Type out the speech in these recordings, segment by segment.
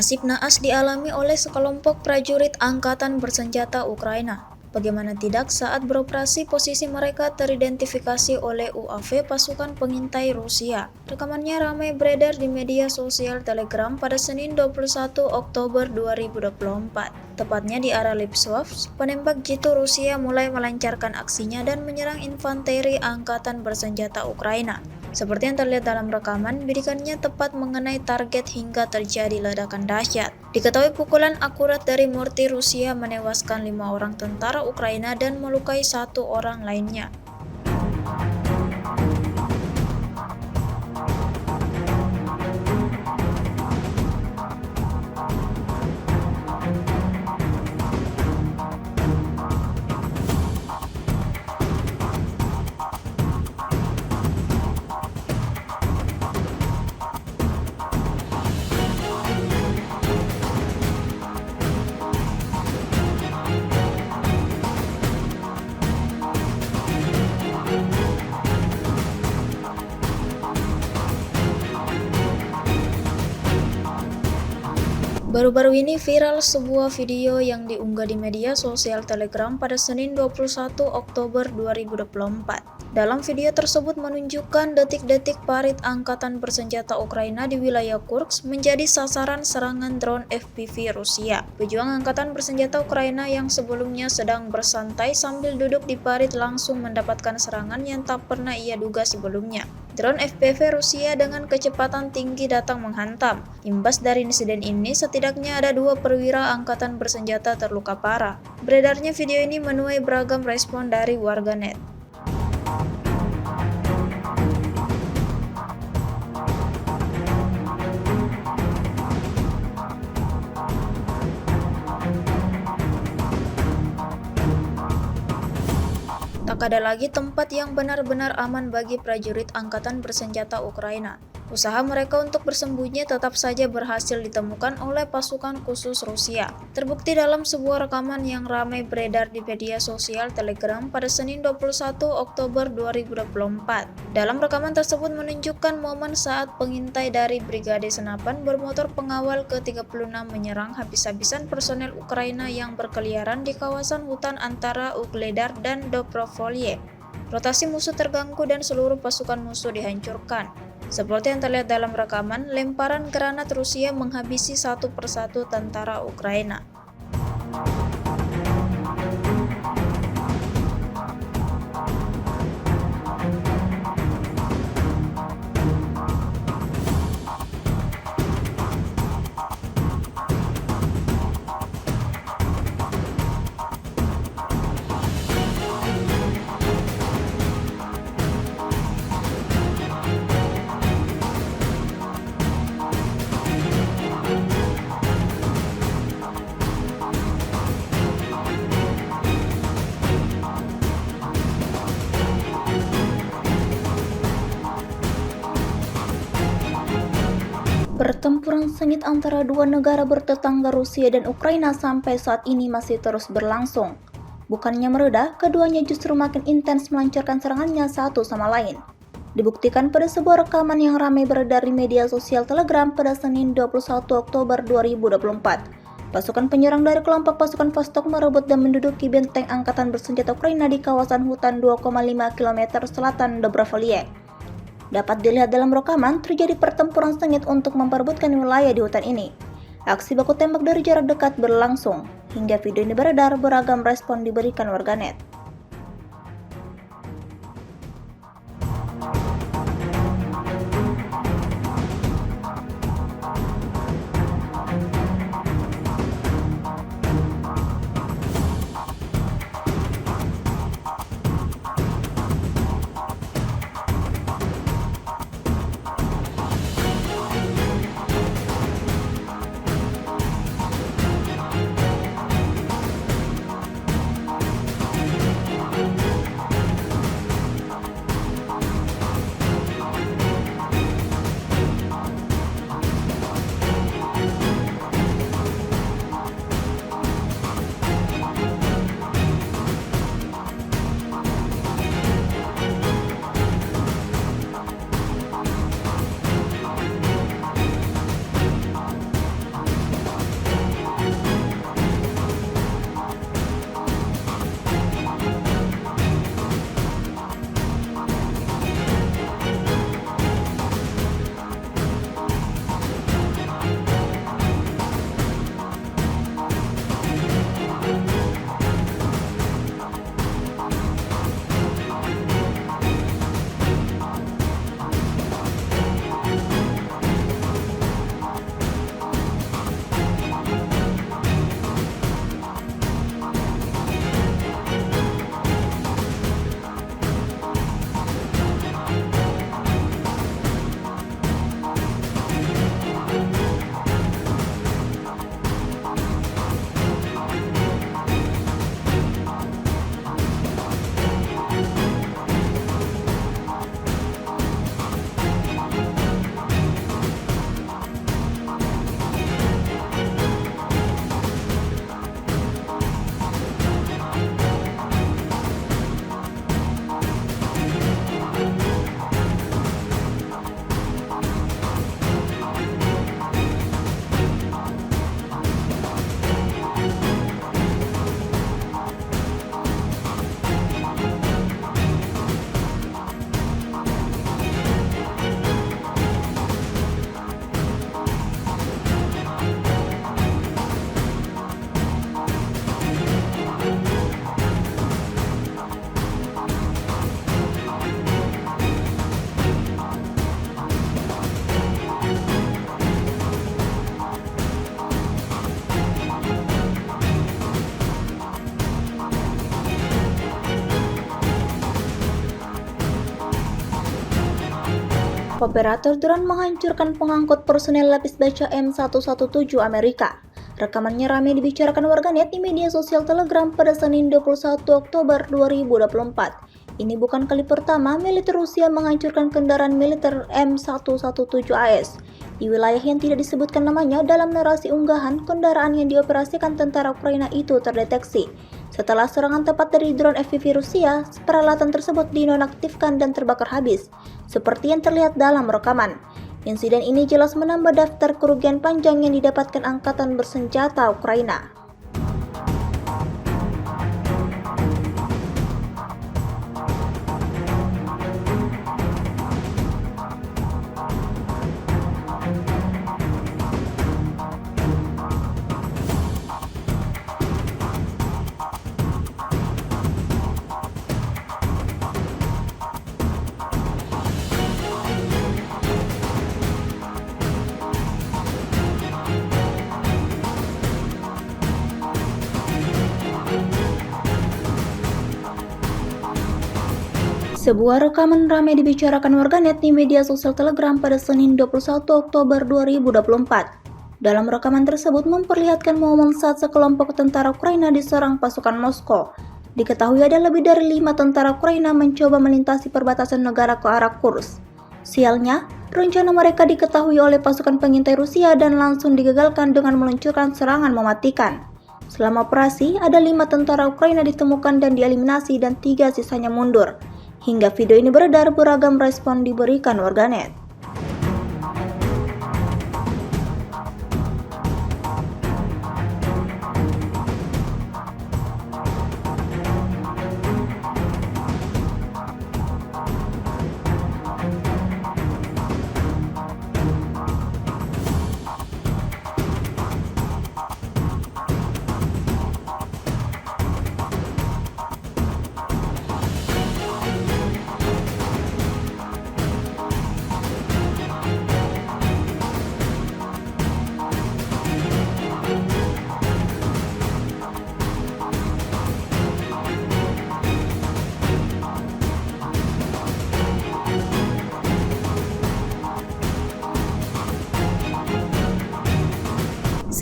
Nasib naas dialami oleh sekelompok prajurit angkatan bersenjata Ukraina. Bagaimana tidak saat beroperasi posisi mereka teridentifikasi oleh UAV pasukan pengintai Rusia. Rekamannya ramai beredar di media sosial Telegram pada Senin 21 Oktober 2024. Tepatnya di area Lipsovsk, penembak jitu Rusia mulai melancarkan aksinya dan menyerang infanteri angkatan bersenjata Ukraina. Seperti yang terlihat dalam rekaman, bidikannya tepat mengenai target hingga terjadi ledakan dahsyat. Diketahui pukulan akurat dari mortir Rusia menewaskan 5 orang tentara Ukraina dan melukai 1 orang lainnya. Baru-baru ini viral sebuah video yang diunggah di media sosial Telegram pada Senin 21 Oktober 2024. Dalam video tersebut menunjukkan detik-detik parit angkatan bersenjata Ukraina di wilayah Kursk menjadi sasaran serangan drone FPV Rusia. Pejuang angkatan bersenjata Ukraina yang sebelumnya sedang bersantai sambil duduk di parit langsung mendapatkan serangan yang tak pernah ia duga sebelumnya. Drone FPV Rusia dengan kecepatan tinggi datang menghantam. Imbas dari insiden ini, setidaknya ada 2 perwira angkatan bersenjata terluka parah. Beredarnya video ini menuai beragam respon dari warganet. Tak ada lagi tempat yang benar-benar aman bagi prajurit angkatan bersenjata Ukraina. Usaha mereka untuk bersembunyi tetap saja berhasil ditemukan oleh pasukan khusus Rusia. Terbukti dalam sebuah rekaman yang ramai beredar di media sosial Telegram pada Senin 21 Oktober 2024. Dalam rekaman tersebut menunjukkan momen saat pengintai dari Brigade Senapan bermotor pengawal ke-36 menyerang habis-habisan personel Ukraina yang berkeliaran di kawasan hutan antara Ugledar dan Dobrovolye. Rotasi musuh terganggu dan seluruh pasukan musuh dihancurkan. Seperti yang terlihat dalam rekaman, lemparan granat Rusia menghabisi satu persatu tentara Ukraina. Pertempuran sengit antara dua negara bertetangga Rusia dan Ukraina sampai saat ini masih terus berlangsung. Bukannya mereda, keduanya justru makin intens melancarkan serangannya satu sama lain. Dibuktikan pada sebuah rekaman yang ramai beredar di media sosial Telegram pada Senin 21 Oktober 2024. Pasukan penyerang dari kelompok pasukan Vostok merebut dan menduduki benteng angkatan bersenjata Ukraina di kawasan hutan 2,5 km selatan Dobrovolye. Dapat dilihat dalam rekaman, terjadi pertempuran sengit untuk memperebutkan wilayah di hutan ini. Aksi baku tembak dari jarak dekat berlangsung. Hingga video ini beredar, beragam respon diberikan warganet. Operator drone menghancurkan pengangkut personel lapis baja M117 Amerika. Rekamannya ramai dibicarakan warganet di media sosial Telegram pada Senin 21 Oktober 2024. Ini bukan kali pertama militer Rusia menghancurkan kendaraan militer M117AS di wilayah yang tidak disebutkan namanya. Dalam narasi unggahan, kendaraan yang dioperasikan tentara Ukraina itu terdeteksi setelah serangan tepat dari drone FPV Rusia. Peralatan tersebut dinonaktifkan dan terbakar habis, seperti yang terlihat dalam rekaman. Insiden ini jelas menambah daftar kerugian panjang yang didapatkan angkatan bersenjata Ukraina. Sebuah rekaman ramai dibicarakan warganet di media sosial Telegram pada Senin 21 Oktober 2024. Dalam rekaman tersebut memperlihatkan momen saat sekelompok tentara Ukraina diserang pasukan Moskow. Diketahui ada lebih dari 5 tentara Ukraina mencoba melintasi perbatasan negara ke arah Kursk. Sialnya, rencana mereka diketahui oleh pasukan pengintai Rusia dan langsung digagalkan dengan meluncurkan serangan mematikan. Selama operasi, ada 5 tentara Ukraina ditemukan dan dieliminasi dan 3 sisanya mundur. Hingga video ini beredar, beragam respon diberikan warganet.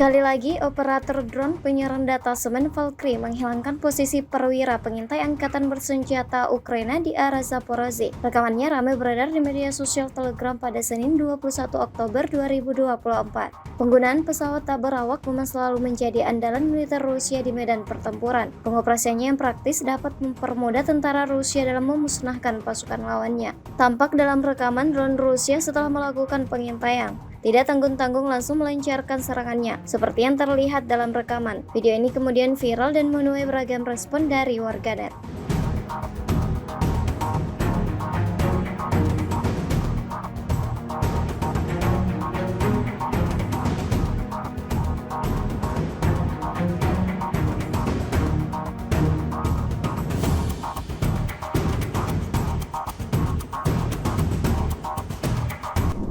Sekali lagi, operator drone penyerang datasemen Valkyrie menghilangkan posisi perwira pengintai angkatan bersenjata Ukraina di arah Zaporozhye. Rekamannya ramai beredar di media sosial Telegram pada Senin 21 Oktober 2024. Penggunaan pesawat tak berawak memang selalu menjadi andalan militer Rusia di medan pertempuran. Pengoperasiannya yang praktis dapat mempermudah tentara Rusia dalam memusnahkan pasukan lawannya. Tampak dalam rekaman drone Rusia setelah melakukan pengintaian tidak tanggung-tanggung langsung melancarkan serangannya, seperti yang terlihat dalam rekaman. Video ini kemudian viral dan menuai beragam respon dari warganet.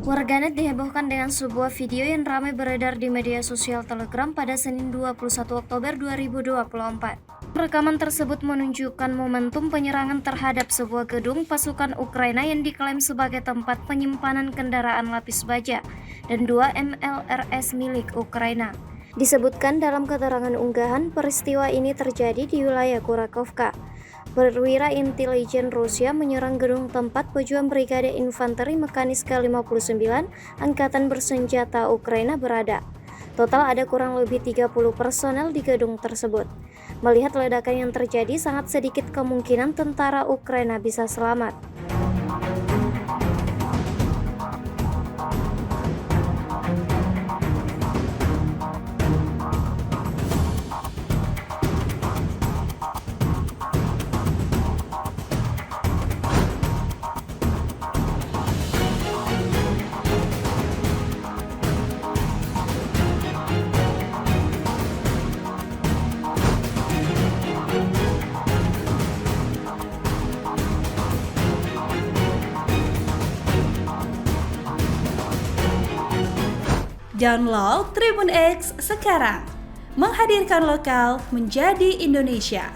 Warganet dihebohkan dengan sebuah video yang ramai beredar di media sosial Telegram pada Senin 21 Oktober 2024. Rekaman tersebut menunjukkan momentum penyerangan terhadap sebuah gedung pasukan Ukraina yang diklaim sebagai tempat penyimpanan kendaraan lapis baja dan 2 MLRS milik Ukraina. Disebutkan dalam keterangan unggahan, peristiwa ini terjadi di wilayah Kurakovka. Perwira intelijen Rusia menyerang gedung tempat pejuang Brigade Infanteri Mekanis ke-59 Angkatan Bersenjata Ukraina berada. Total ada kurang lebih 30 personel di gedung tersebut. Melihat ledakan yang terjadi, sangat sedikit kemungkinan tentara Ukraina bisa selamat. Download Tribun X sekarang, menghadirkan lokal menjadi Indonesia.